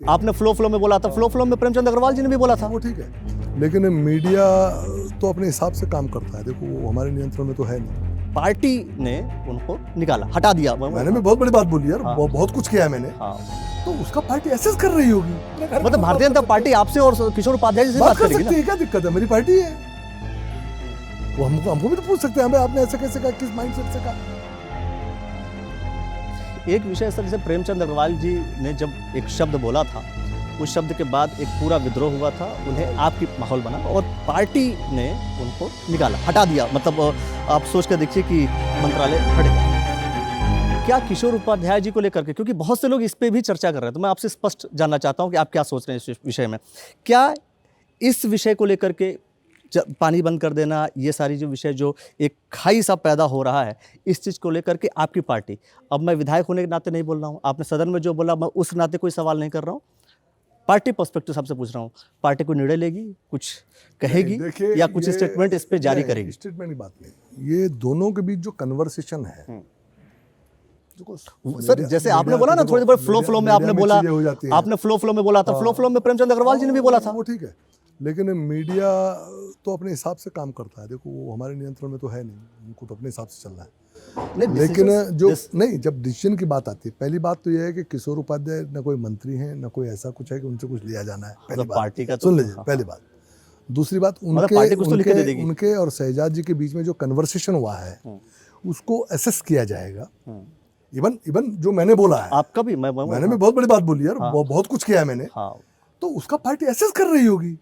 आपने फ्लो में बोला था, फ्लो में प्रेमचंद अग्रवाल जी ने भी बोला था। वो ठीक है, लेकिन मीडिया तो अपने हिसाब से काम करता है। देखो वो हमारे नियंत्रण में तो है नहीं। पार्टी ने उनको निकाला, हटा दिया। मैंने भी बहुत बड़ी बात बोली यार। हाँ। बहुत कुछ किया है मैंने। हाँ। तो उसका पार्टी एसेस कर रही होगी। मतलब भारतीय जनता पार्टी आपसे और किशोर उपाध्याय जी से बात कर करेगी सकती ना? है, क्या दिक्कत है? मेरी पार्टी है वो। हमको भी तो पूछ सकते हैं, हमें आपने ऐसे कैसे कहा, किस माइंडसेट से कहा। एक विषय सर, जैसे प्रेमचंद अग्रवाल जी ने जब एक शब्द बोला था, उस शब्द के बाद एक पूरा विद्रोह हुआ था, उन्हें आपकी माहौल बना और पार्टी ने उनको निकाला, हटा दिया। मतलब आप सोच कर देखिए कि मंत्रालय हट गया। क्या किशोर उपाध्याय जी को लेकर के, क्योंकि बहुत से लोग इस पे भी चर्चा कर रहे हैं, तो मैं आपसे स्पष्ट जानना चाहता हूं कि आप क्या सोच रहे हैं इस विषय में। क्या इस विषय को लेकर के पानी बंद कर देना, ये सारी जो विषय जो एक खाई सा पैदा हो रहा है, इस चीज़ को लेकर के आपकी पार्टी, अब मैं विधायक होने के नाते नहीं बोल रहा हूँ, आपने सदन में जो बोला मैं उस नाते कोई सवाल नहीं कर रहा हूँ, पार्टी पर्सपेक्टिव सबसे पूछ रहा हूँ, पार्टी को निर्णय लेगी, कुछ कहेगी या कुछ स्टेटमेंट इस पे जारी करेगी? स्टेटमेंट की बात नहीं, ये दोनों के बीच जो कन्वर्सेशन है, सर जैसे आपने बोला ना थोड़ी देर फ्लो में आपने बोला, आपने फ्लो में बोला था, फ्लो में प्रेमचंद अग्रवाल जी ने भी बोला था। वो ठीक है, लेकिन मीडिया तो अपने हिसाब से काम करता है। देखो वो हमारे नियंत्रण में तो है नहीं, उनको तो अपने हिसाब से चलना है। लेकिन जो नहीं, जब डिसीजन की बात आती है, पहली बात तो यह है कि किशोर उपाध्याय न कोई मंत्री हैं, न कोई ऐसा कुछ है कि उनसे कुछ लिया जाना है। पहली बात पार्टी का सुन लीजिए, पहली बात। दूसरी बात, उनके और शहजाद जी के बीच में जो कन्वर्सेशन हुआ है उसको एसेस किया जाएगा। इवन जो मैंने बोला है, आपका भी मैंने भी बहुत बड़ी बात बोली यार। बहुत कुछ किया है मैंने। तो उसका पार्टी एसेस कर रही होगी।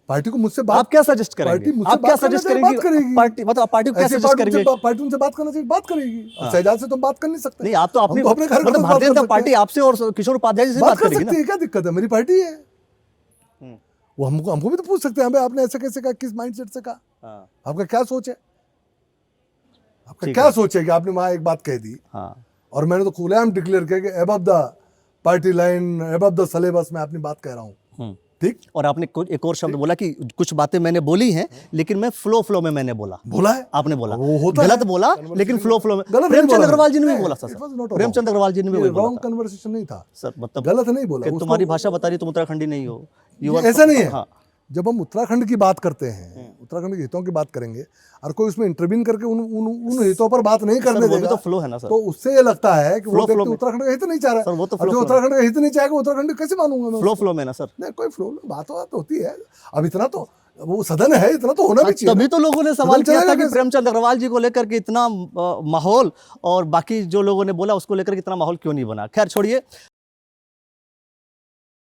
पार्टी को मुझसे बात, आप क्या सजेस्ट करेंगे? आप क्या सजेस्ट करेंगी? पार्टी मतलब पार्टी को क्या सजेस्ट करेंगे? पार्टी उनसे बात करना चाहिए, बात करेगी। शहजाद से तो बात कर नहीं सकते। नहीं, आप तो अपने मतलब भारतीय जनता पार्टी आपसे और किशोर उपाध्याय जी से बात कर सकती है, क्या दिक्कत है? मेरी पार्टी है वो। हमको भी तो पूछ सकते हैं, हमें आपने ऐसे कैसे कहा, किस माइंडसेट से कहा, आपका क्या सोच है, आपका क्या सोच है कि आपने वहां एक बात कह दी और मैंने तो खुलेआम डिक्लेयर किया कि above the party line, above the syllabus में अपनी बात कह रहा हूँ। ठीक। और आपने एक और शब्द बोला कि कुछ बातें मैंने बोली हैं, लेकिन मैं फ्लो में मैंने बोला है। आपने बोला गलत बोला, लेकिन फ्लो में। प्रेमचंद अग्रवाल जी ने भी बोला सर, प्रेमचंद अग्रवाल जी ने भी बोला, रॉन्ग कन्वर्सेशन नहीं था सर। मतलब गलत नहीं बोला। तुम्हारी भाषा बता रही तुम उत्तराखंडी नहीं हो, ऐसा नहीं है। जब हम उत्तराखंड की बात करते हैं, उत्तराखंड के हितों की बात करेंगे और कोई उसमें इंटरवीन करके उन हितों पर बात नहीं करने देगा, तो फ्लो है ना सर। तो उससे ये लगता है कि वो व्यक्ति उत्तराखंड का हित नहीं चाह रहा है। जो उत्तराखंड का हित नहीं चाहेगा, उत्तराखंड कैसे मानूंगा मैं? फ्लो में ना सर। नहीं, कोई फ्लो में बात होती है। अब इतना तो वो सदन है, इतना तो होना भी चाहिए। तभी तो लोगों ने सवाल किया था कि प्रेमचंद अग्रवाल जी को लेकर के इतना माहौल और बाकी जो लोगों ने बोला उसको लेकर के इतना माहौल क्यों नहीं बना। खैर छोड़िए।